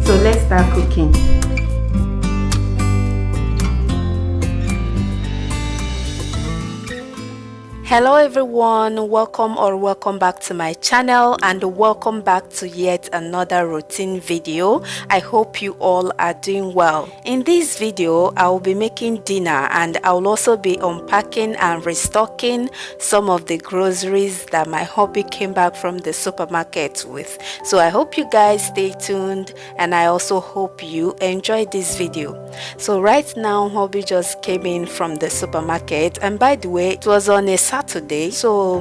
So let's start cooking. Hello everyone, welcome back to my channel and welcome back to yet another routine video. I hope you all are doing well. In this video I will be making dinner and I will also be unpacking and restocking some of the groceries that my hubby came back from the supermarket with. So I hope you guys stay tuned and I also hope you enjoy this video. So right now hubby just came in from the supermarket, and by the way it was on a Saturday, so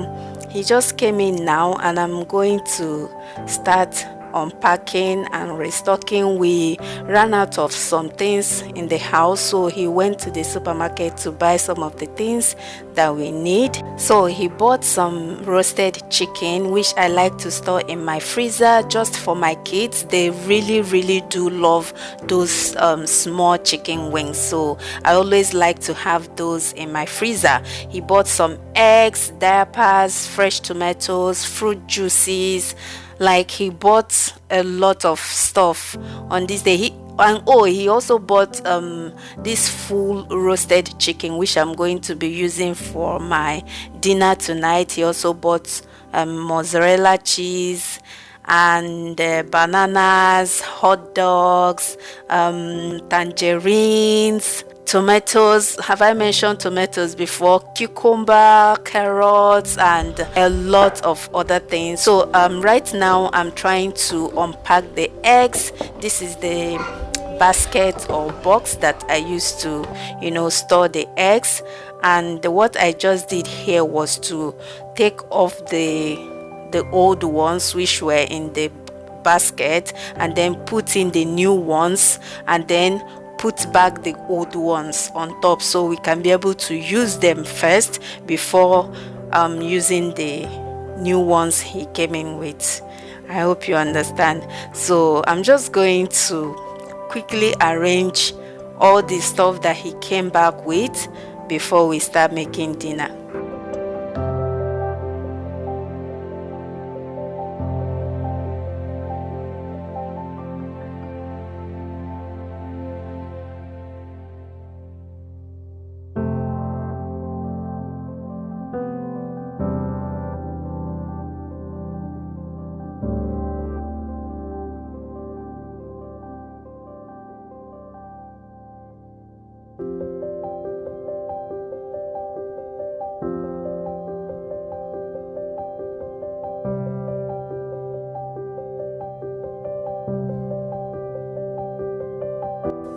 he just came in now and I'm going to start unpacking and restocking. We ran out of some things in the house, so he went to the supermarket to buy some of the things that we need. So he bought some roasted chicken, which I like to store in my freezer just for my kids. They really do love those small chicken wings, so I always like to have those in my freezer. He bought some eggs, diapers, fresh tomatoes, fruit juices. Like, he bought a lot of stuff on this day. He also bought this full roasted chicken, which I'm going to be using for my dinner tonight. He also bought mozzarella cheese and bananas, hot dogs, tangerines, tomatoes. Have I mentioned tomatoes before? Cucumber, carrots, and a lot of other things. So right now I'm trying to unpack the eggs. This is the basket or box that I used to store the eggs, and what I just did here was to take off the old ones which were in the basket and then put in the new ones, and then put back the old ones on top so we can be able to use them first before using the new ones he came in with. I hope you understand. So I'm just going to quickly arrange all the stuff that he came back with before we start making dinner.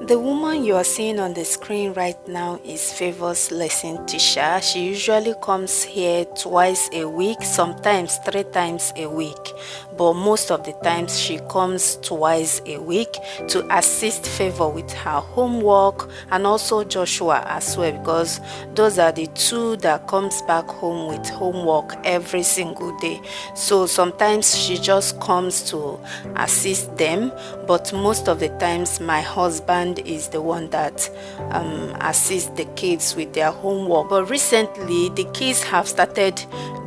The woman you are seeing on the screen right now is Favour's lesson teacher. She usually comes here twice a week, sometimes 3 times a week, but most of the times she comes twice a week to assist Favour with her homework, and also Joshua as well, because those are the two that comes back home with homework every single day. So sometimes she just comes to assist them, but most of the times my husband is the one that assists the kids with their homework. But recently the kids have started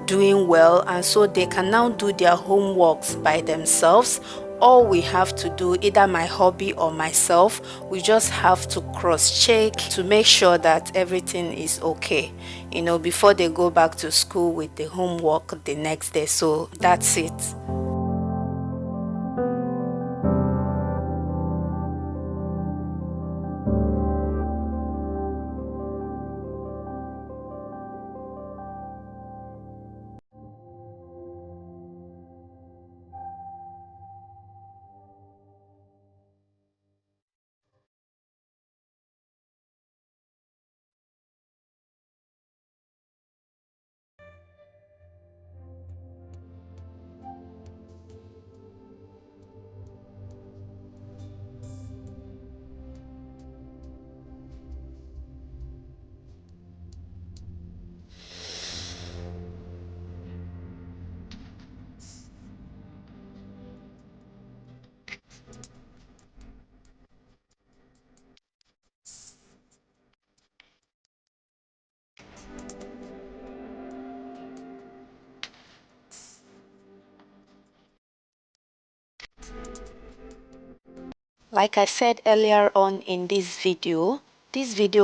doing well, and so they can now do their homeworks by themselves. All we have to do, either my hubby or myself, we just have to cross-check to make sure that everything is okay, before they go back to school with the homework the next day. So that's it. Like I said earlier on in this video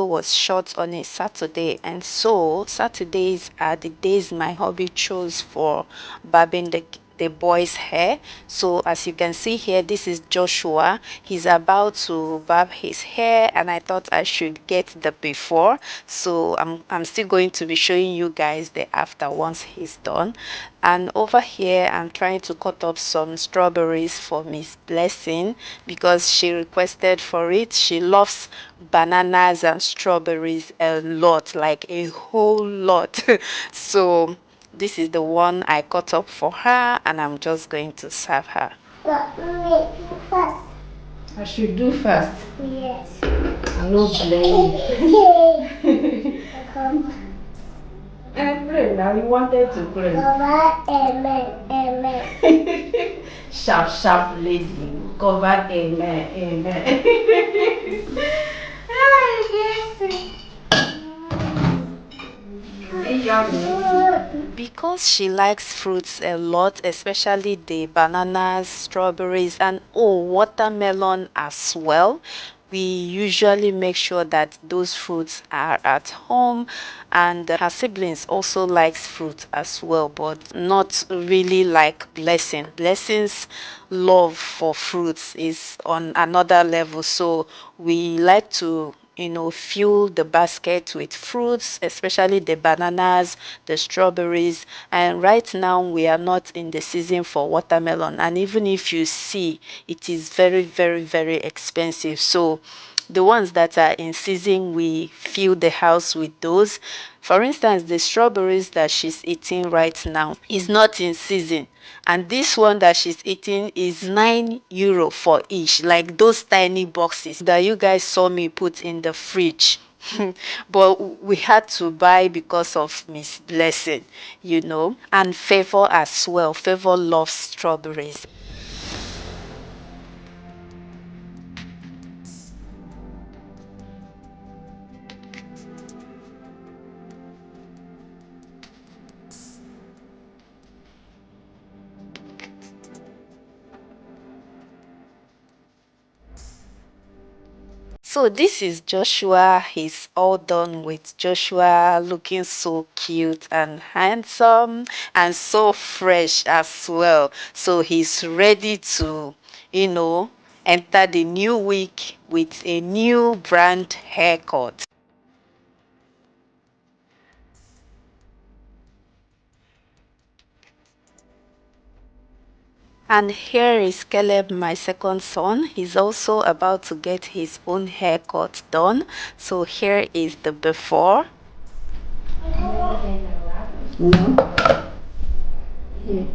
was shot on a Saturday, and so Saturdays are the days my hubby chose for barbing the boy's hair. So as you can see here, this is Joshua. He's about to barb his hair, and I thought I should get the before, so I'm still going to be showing you guys the after once he's done. And over here I'm trying to cut up some strawberries for Miss Blessing because she requested for it. She loves bananas and strawberries a lot, like a whole lot. So this is the one I cut up for her, and I'm just going to serve her. But wait, first. I should do first. Yes. I'm not playing. And pray now. You wanted to pray. Cover, amen, amen. Sharp, sharp lady. Cover, amen, amen. Because she likes fruits a lot, especially the bananas, strawberries, and watermelon as well, we usually make sure that those fruits are at home. And her siblings also likes fruit as well, but not really like Blessing's love for fruits is on another level. So we like to fill the basket with fruits, especially the bananas, the strawberries. And right now we are not in the season for watermelon, and even if you see, it is very, very, very expensive. So the ones that are in season, we fill the house with those. For instance, the strawberries that she's eating right now is not in season, and this one that she's eating is €9 for each, like those tiny boxes that you guys saw me put in the fridge. But we had to buy because of Miss Blessing, and Favor as well. Favor loves strawberries. So this is Joshua. He's all done with Joshua, looking so cute and handsome and so fresh as well. So he's ready to, enter the new week with a new brand haircut. And here is Caleb, my second son. He's also about to get his own haircut done. So here is the before. No. Here.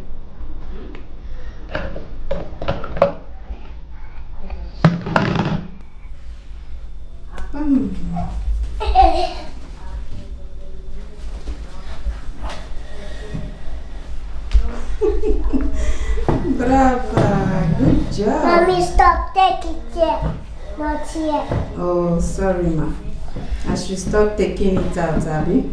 Brava, good job. Mommy, stop taking it. Not yet. Oh, sorry, ma. I should stop taking it out, Abby.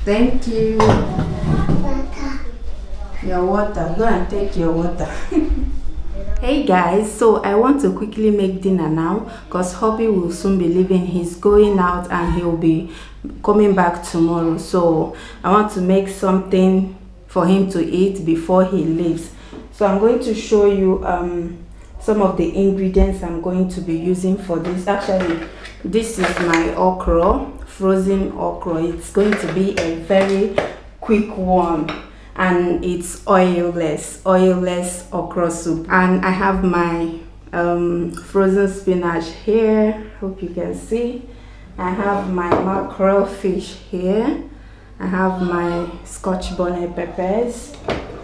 Thank you. Water. Your water. Go and take your water. Hey guys, so I want to quickly make dinner now because hubby will soon be leaving. He's going out and he'll be coming back tomorrow. So I want to make something for him to eat before he leaves. So I'm going to show you some of the ingredients I'm going to be using for this. Actually, this is my okro, frozen okro. It's going to be a very quick one, and it's oilless okra soup. And I have my frozen spinach here, hope you can see. I have my mackerel fish here. I have my scotch bonnet peppers.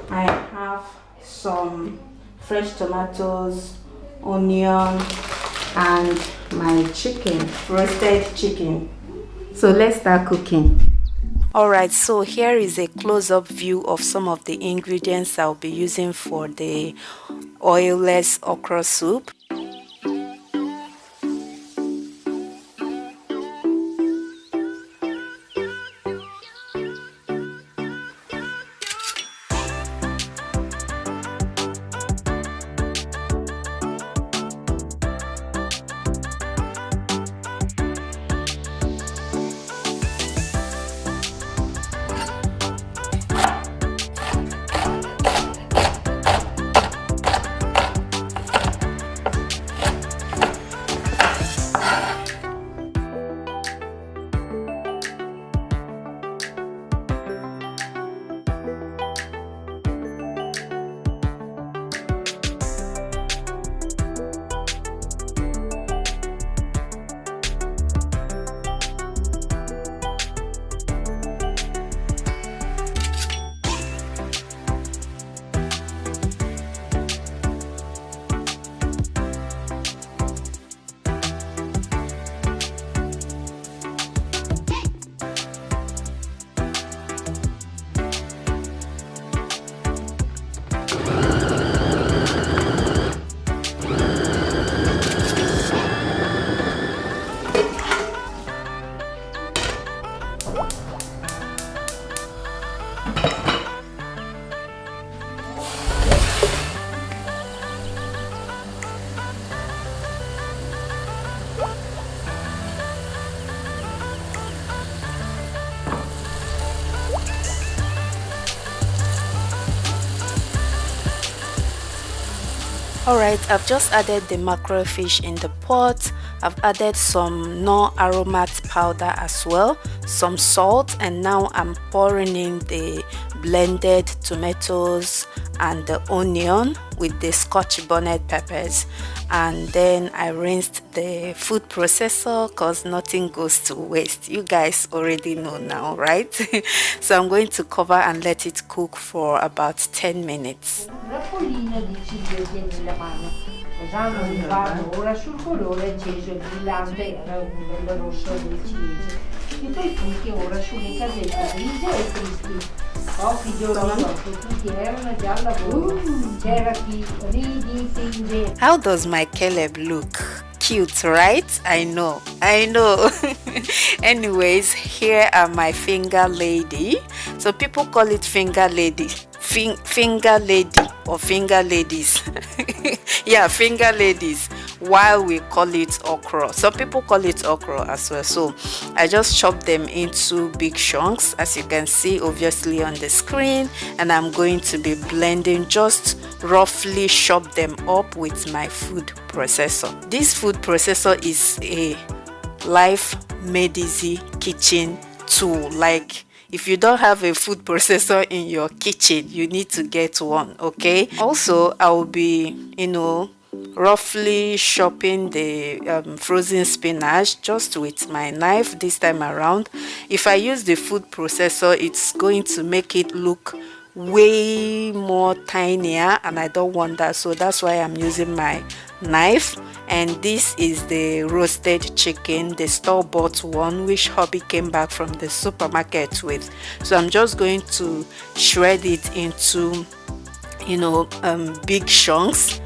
I have some fresh tomatoes, onion, and my chicken, roasted chicken. So let's start cooking. Alright, so here is a close-up view of some of the ingredients I'll be using for the oilless okra soup. Alright, I've just added the mackerel fish in the pot. I've added some non-aromat powder as well, some salt, and now I'm pouring in the blended tomatoes and the onion with the scotch bonnet peppers. And then I rinsed the food processor because nothing goes to waste. You guys already know now, right? So I'm going to cover and let it cook for about 10 minutes. Raffolino di ciliegie nella mano, posando il vaso ora sul colore acceso e brillante del rosso delle ciliegie. E poi funti ora sulle casette grigie e tristi. Pochi giorni dopo tutti erano già al lavoro. C'era chi ridi, finge. How does my Caleb look? Cute, right? I know. Anyways, here are my finger lady. So people call it finger lady, finger lady or finger ladies. Yeah, finger ladies, while we call it okro. Some people call it okro as well. So I just chopped them into big chunks, as you can see obviously on the screen, and I'm going to be blending, just roughly chop them up with my food processor. This food processor is a life made easy kitchen tool. Like, if you don't have a food processor in your kitchen, you need to get one, okay? Also, I will be, roughly chopping the frozen spinach just with my knife this time around. If I use the food processor, it's going to make it look way more tinier, and I don't want that, so that's why I'm using my knife. And this is the roasted chicken, the store-bought one, which hubby came back from the supermarket with. So I'm just going to shred it into big chunks.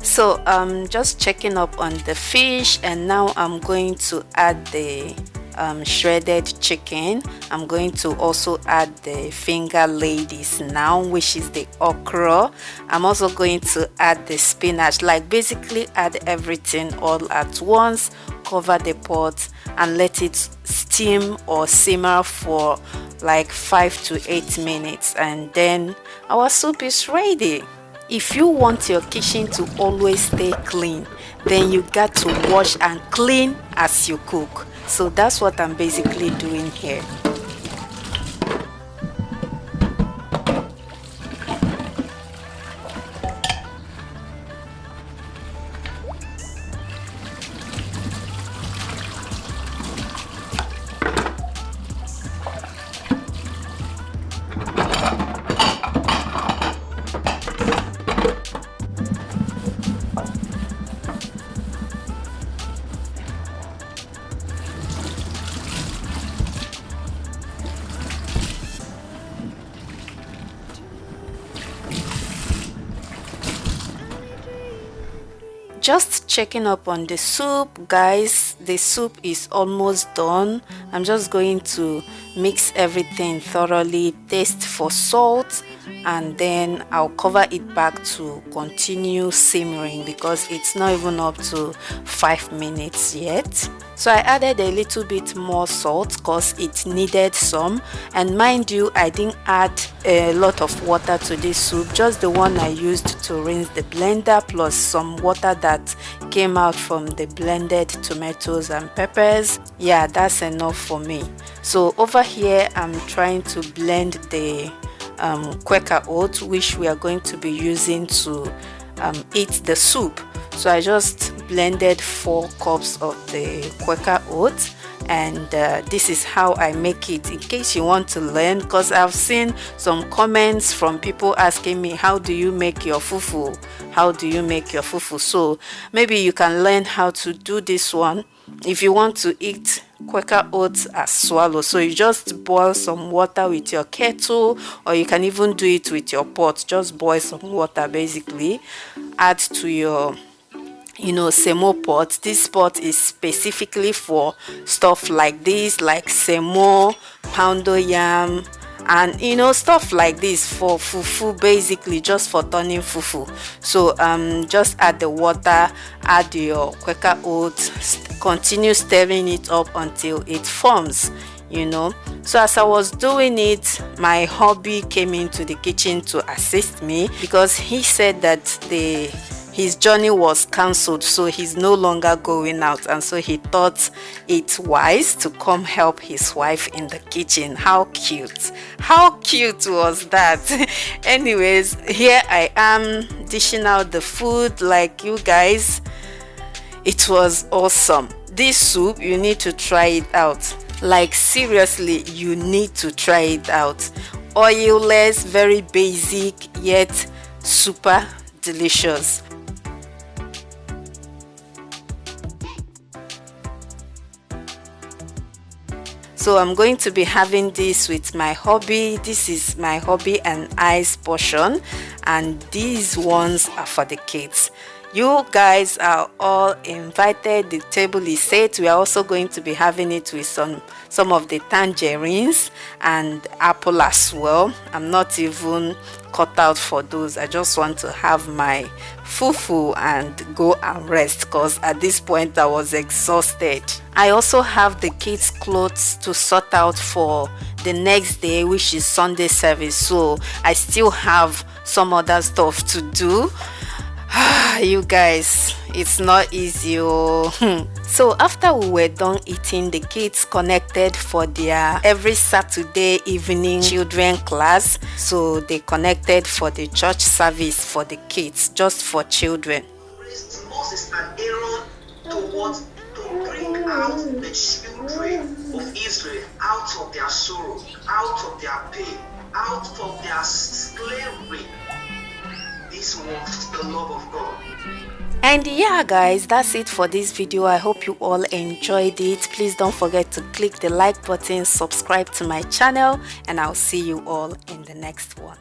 So I'm just checking up on the fish, and now I'm going to add the shredded chicken. I'm going to also add the finger ladies now, which is the okra. I'm also going to add the spinach, like basically add everything all at once, cover the pot and let it steam or simmer for like 5 to 8 minutes, and then our soup is ready. If you want your kitchen to always stay clean, then you got to wash and clean as you cook. So that's what I'm basically doing here. Just checking up on the soup, guys. The soup is almost done. I'm just going to mix everything thoroughly, taste for salt, and then I'll cover it back to continue simmering because it's not even up to 5 minutes yet. So I added a little bit more salt because it needed some, and mind you, I didn't add a lot of water to this soup, just the one I used to rinse the blender plus some water that came out from the blended tomatoes and peppers. Yeah, that's enough for me. So over here I'm trying to blend the Quaker oat, which we are going to be using to eat the soup. So I just blended 4 cups of the Quaker oat, and this is how I make it, in case you want to learn, because I've seen some comments from people asking me, how do you make your fufu? How do you make your fufu? So maybe you can learn how to do this one if you want to eat Quaker oats as swallow. So you just boil some water with your kettle, or you can even do it with your pot. Just boil some water, basically add to your semo pot. This pot is specifically for stuff like this, like semo, poundo yam, and stuff like this, for fufu, basically just for turning fufu. So just add the water, add your quaker oats, continue stirring it up until it forms. So as I was doing it, my hubby came into the kitchen to assist me, because he said that his journey was cancelled, so he's no longer going out, and so he thought it wise to come help his wife in the kitchen. How cute was that? Anyways, here I am dishing out the food like you guys. It was awesome. This soup, you need to try it out. Like seriously, you need to try it out. Oilless, very basic, yet super delicious. So I'm going to be having this with my hubby. This is my hubby and I's portion, and these ones are for the kids. You guys are all invited. The table is set. We are also going to be having it with some of the tangerines and apple as well. I'm not even cut out for those. I just want to have my fufu and go and rest, because at this point I was exhausted. I also have the kids' clothes to sort out for the next day, which is Sunday service. So I still have some other stuff to do. You guys, it's not easy. So after we were done eating, the kids connected for their every Saturday evening children class. So they connected for the church service for the kids, just for children. Moses and Aaron to bring out the children of Israel out of their sorrow, out of their pain, out of their slavery. This was the love of God. And yeah guys, that's it for this video. I hope you all enjoyed it. Please don't forget to click the like button, subscribe to my channel, and I'll see you all in the next one.